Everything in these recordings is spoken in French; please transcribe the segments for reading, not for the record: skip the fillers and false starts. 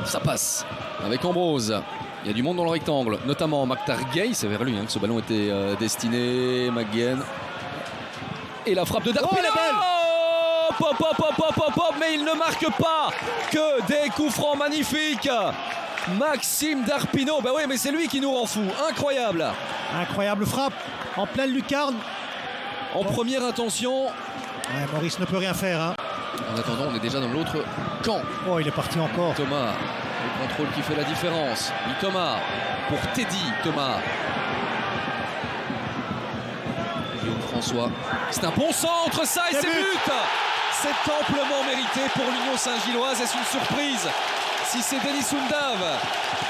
ça passe avec Ambrose. Il y a du monde dans le rectangle, notamment Maktar Gueye, c'est vers lui que ce ballon était destiné. McGuinn. Et la frappe de Darpino. Pop, mais il ne marque pas que des coups francs magnifiques. Maxime Darpino, bah oui, mais c'est lui qui nous rend fou, incroyable. Incroyable frappe en pleine lucarne. En première intention. Ouais, Maurice ne peut rien faire. Hein. En attendant, on est déjà dans l'autre camp. Oh, il est parti encore. Thomas, le contrôle qui fait la différence. Oui, Thomas, pour Teddy Thomas. Guillaume François, c'est un bon centre, ça, et c'est but. C'est amplement mérité pour l'Union Saint-Gilloise. Est-ce une surprise si c'est Denis Soundav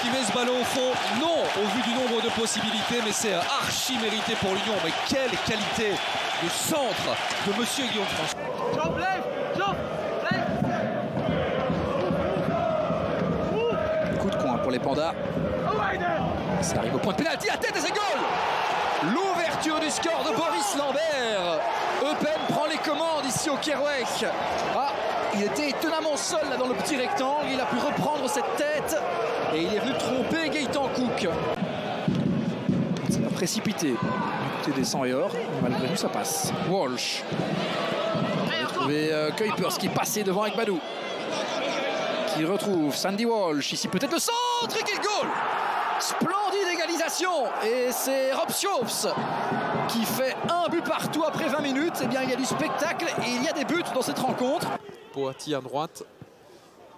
qui met ce ballon au fond? Non, au vu du nombre de possibilités, mais c'est archi mérité pour l'Union. Mais quelle qualité de centre de monsieur Guillaume François. Coup de coin pour les Pandas. Ça arrive au point de pénalty, à tête et c'est goal. L'ouverture du score de Boris Lambert. Eupen prend les commandes ici au Kerouac. Ah, il était étonnamment seul là dans le petit rectangle. Il a pu reprendre cette tête et il est venu tromper Gaëtan Cook. Ça va précipiter du côté des 100 et or. Malgré tout, ça passe. Walsh. On va trouver Kuipers qui passait devant avec Badou. Qui retrouve Sandy Walsh. Ici peut-être le centre et quel goal! Splendide égalisation. Et c'est Rob Schoofs qui fait un but partout après 20 minutes. Eh bien, il y a du spectacle et il y a des buts dans cette rencontre. Poati à droite.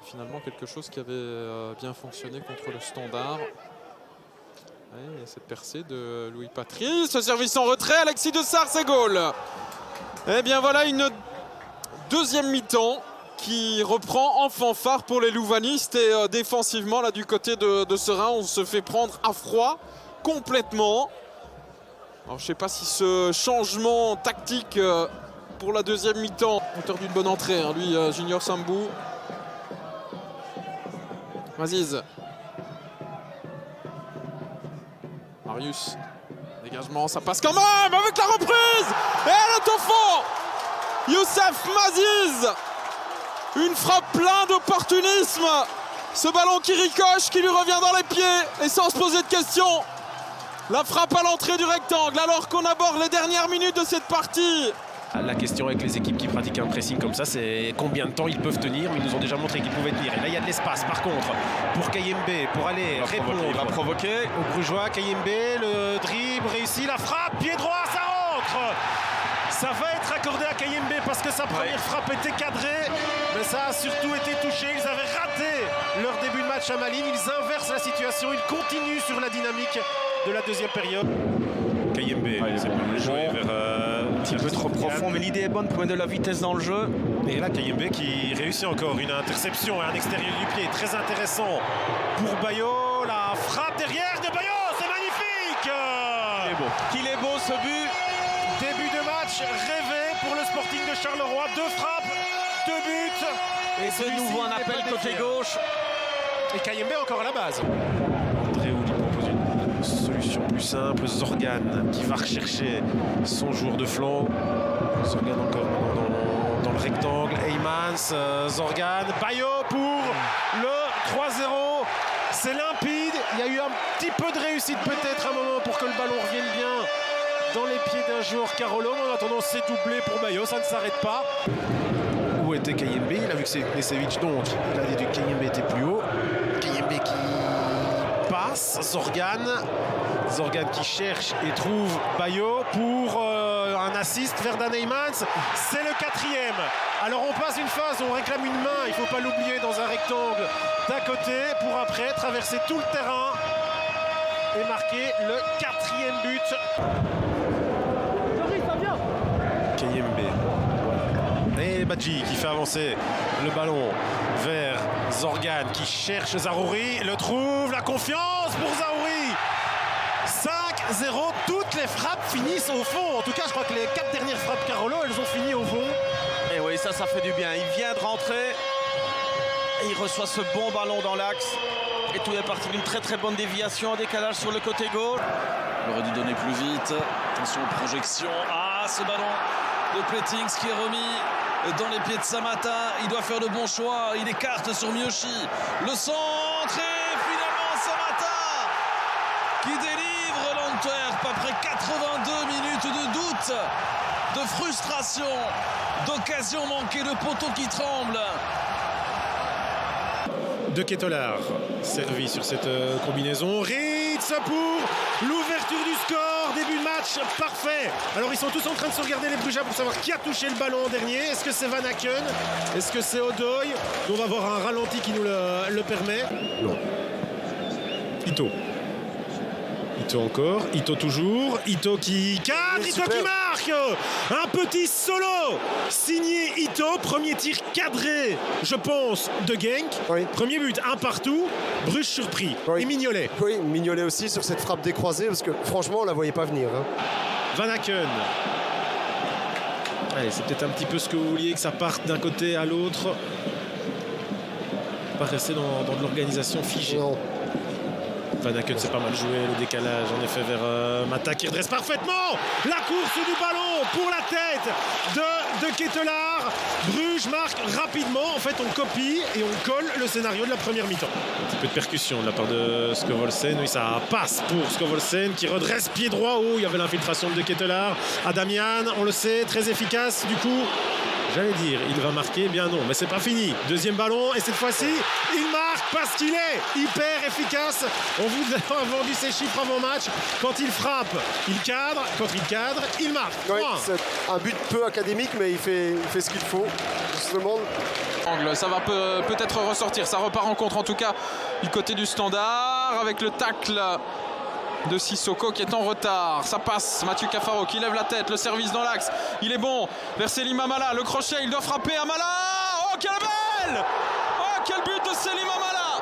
Finalement, quelque chose qui avait bien fonctionné contre le Standard. Et cette percée de Louis Patrice. Ce service en retrait. Alexis Dessart, c'est goal. Eh bien, voilà une deuxième mi-temps qui reprend en fanfare pour les louvanistes. Et défensivement, là, du côté de Serein, on se fait prendre à froid complètement. Alors, je ne sais pas si ce changement tactique pour la deuxième mi-temps, auteur d'une bonne entrée, hein, lui, Junior Sambou. Aziz. Marius. Dégagement, ça passe quand même avec la reprise. Et elle est au fond. Youssef Maziz. Une frappe plein d'opportunisme. Ce ballon qui ricoche, qui lui revient dans les pieds et sans se poser de questions. La frappe à l'entrée du rectangle alors qu'on aborde les dernières minutes de cette partie. La question avec les équipes qui pratiquent un pressing comme ça, c'est combien de temps ils peuvent tenir. Mais ils nous ont déjà montré qu'ils pouvaient tenir. Et là, il y a de l'espace par contre pour Kayembe, pour aller répondre. Il va provoquer au Brugeois. Kayembe, le dribble réussi, la frappe, pied droit, ça rentre. Ça va être accordé à Kayembe parce que sa première frappe était cadrée. Mais ça a surtout été touché. Ils avaient raté leur début de match à Malines. Ils inversent la situation. Ils continuent sur la dynamique de la deuxième période. Kayembe, c'est bien joué vers un petit peu trop profond, mais l'idée est bonne pour mettre de la vitesse dans le jeu. Et là, Kayembe qui réussit encore une interception à un extérieur du pied, très intéressant pour Bayo. La frappe derrière de Bayo, c'est magnifique. Qu'il est beau ce but. Début de match rêvé pour le Sporting de Charleroi. 2 frappes, 2 buts. Et de nouveau un appel côté gauche. Et Kayembe encore à la base. Andréouli propose une solution plus simple. Zorgan qui va rechercher son joueur de flanc. Zorgan encore dans le rectangle. Heymans, Zorgan, Bayo pour le 3-0. C'est limpide. Il y a eu un petit peu de réussite peut-être à un moment pour que le ballon revienne bien dans les pieds d'un joueur Carolo. En attendant, c'est doublé pour Bayo, ça ne s'arrête pas. Où était Kayembe? Il a vu que c'est Nesevic, donc il a déduit que Kayembe était plus haut. Kayembe qui passe, Zorgan qui cherche et trouve Bayo pour un assist vers Dan Heymans. C'est le 4e. Alors on passe une phase où on réclame une main, il ne faut pas l'oublier, dans un rectangle d'un côté pour après traverser tout le terrain et marquer le 4e but. Kayembe. Et Badji qui fait avancer le ballon vers Zorgan qui cherche Zarouri, le trouve, la confiance pour Zarouri. 5-0, toutes les frappes finissent au fond. En tout cas, je crois que les 4 dernières frappes Carolo, elles ont fini au fond. Et oui, ça fait du bien. Il vient de rentrer et il reçoit ce bon ballon dans l'axe. Et tout est parti d'une très bonne déviation en décalage sur le côté gauche. Il aurait dû donner plus vite. Attention aux projections. Ah, ce ballon de Plettings qui est remis dans les pieds de Samata. Il doit faire le bon choix. Il écarte sur Miyoshi. Le centre. centré, finalement Samata qui délivre l'Antwerp après 82 minutes de doute, de frustration, d'occasion manquée, de poteau qui tremble. De Ketelaar, servi sur cette combinaison. Ritz pour l'ouverture du score. Début de match parfait. Alors ils sont tous en train de se regarder les Brugeois pour savoir qui a touché le ballon en dernier. Est-ce que c'est Van Aken? Est-ce que c'est Odoi? On va avoir un ralenti qui nous le permet. Non. Ito. Ito encore, Ito toujours, Ito qui cadre, Ito qui marque. Un petit solo signé Ito, premier tir cadré, je pense, de Genk. Oui. Premier but, un partout, Bruges surpris. Oui. Et Mignolet. Oui, Mignolet aussi sur cette frappe décroisée parce que franchement on la voyait pas venir. Hein. Van Aken. Allez, c'est peut-être un petit peu ce que vous vouliez, que ça parte d'un côté à l'autre. Pas rester dans de l'organisation figée. Non. Van Aken, c'est pas mal joué, le décalage en effet vers Mata qui redresse parfaitement la course du ballon pour la tête de Ketelaar. Bruges marque rapidement, en fait on copie et on colle le scénario de la première mi-temps. Un petit peu de percussion de la part de Scovolsen, oui ça passe pour Scovolsen qui redresse pied droit. Oh, il y avait l'infiltration de Ketelaar. Adamian, on le sait, très efficace du coup. J'allais dire, il va marquer, bien non, mais c'est pas fini. Deuxième ballon, et cette fois-ci, il marque parce qu'il est hyper efficace. On vous a vendu ses chiffres avant match. Quand il frappe, il cadre. Quand il cadre, il marque. Ouais, c'est un but peu académique, mais il fait ce qu'il faut. Justement. Ça va peut-être ressortir, ça repart en contre en tout cas du côté du Standard avec le tacle de Sissoko qui est en retard. Ça passe, Mathieu Cafaro qui lève la tête, le service dans l'axe, il est bon vers Selim Amala, le crochet, il doit frapper Amala. Oh quelle belle! Oh quel but de Selim Amala!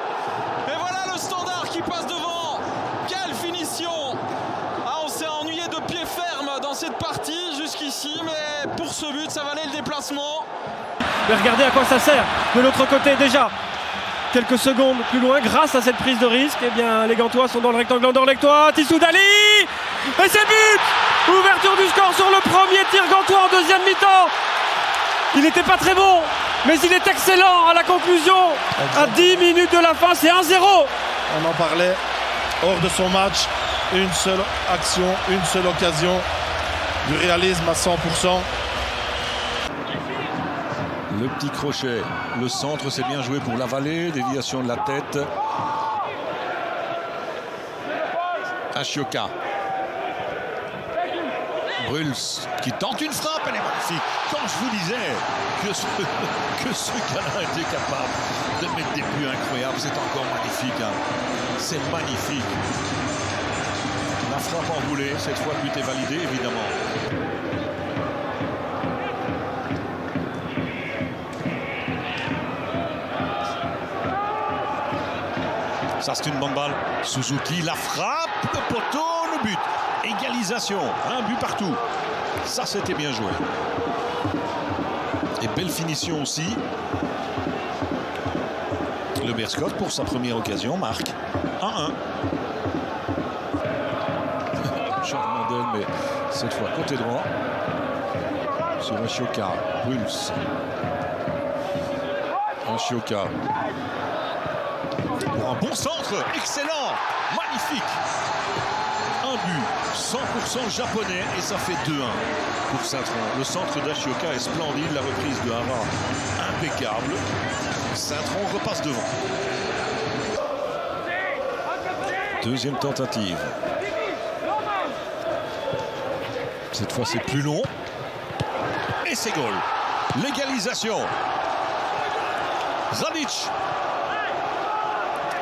Et voilà le Standard qui passe devant. Quelle finition! Ah, on s'est ennuyé de pied ferme dans cette partie jusqu'ici, mais pour ce but ça valait le déplacement. Mais regardez à quoi ça sert de l'autre côté déjà. Quelques secondes plus loin, grâce à cette prise de risque, eh bien, les Gantois sont dans le rectangle anderlechtois. Tissou Dali! Et c'est but! Ouverture du score sur le premier tir gantois en deuxième mi-temps. Il n'était pas très bon, mais il est excellent à la conclusion. À 10 minutes de la fin, c'est 1-0. On en parlait hors de son match. Une seule action, une seule occasion. Du réalisme à 100%. Le petit crochet, le centre, c'est bien joué pour la vallée, déviation de la tête. Ashioka. Bruls qui tente une frappe, elle est magnifique. Quand je vous disais que ce gars-là était capable de mettre des buts incroyables, c'est encore magnifique. Hein. C'est magnifique. La frappe enroulée, cette fois le but est validé évidemment. Ça c'est une bonne balle. Suzuki, la frappe, le poteau, le but. Égalisation, un but partout. Ça c'était bien joué. Et belle finition aussi. Le Berscott pour sa première occasion marque 1-1. Charles Mandel, mais cette fois côté droit. Sur Ashioka, Bruls. Ashioka. Pour un bon centre, excellent, magnifique. Un but, 100% japonais et ça fait 2-1 pour Saint-Tron. Le centre d'Ashioka est splendide, la reprise de Hara impeccable. Saint-Tron repasse devant. Deuxième tentative. Cette fois c'est plus long. Et c'est goal. L'égalisation. Zalic.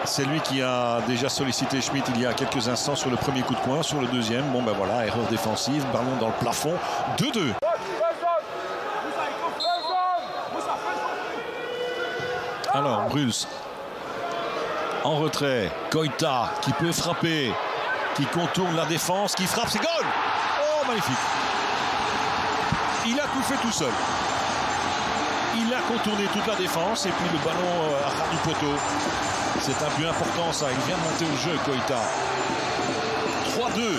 C'est lui qui a déjà sollicité Schmitt il y a quelques instants sur le premier coup de poing. Sur le deuxième, bon ben voilà, erreur défensive, ballon dans le plafond, 2-2. Alors, Bruls en retrait, Koita qui peut frapper, qui contourne la défense, qui frappe, c'est goal! Oh, magnifique! Il a tout fait tout seul. Il a contourné toute la défense et puis le ballon à ras du poteau. C'est un but important ça, il vient monter au jeu Koita. 3-2.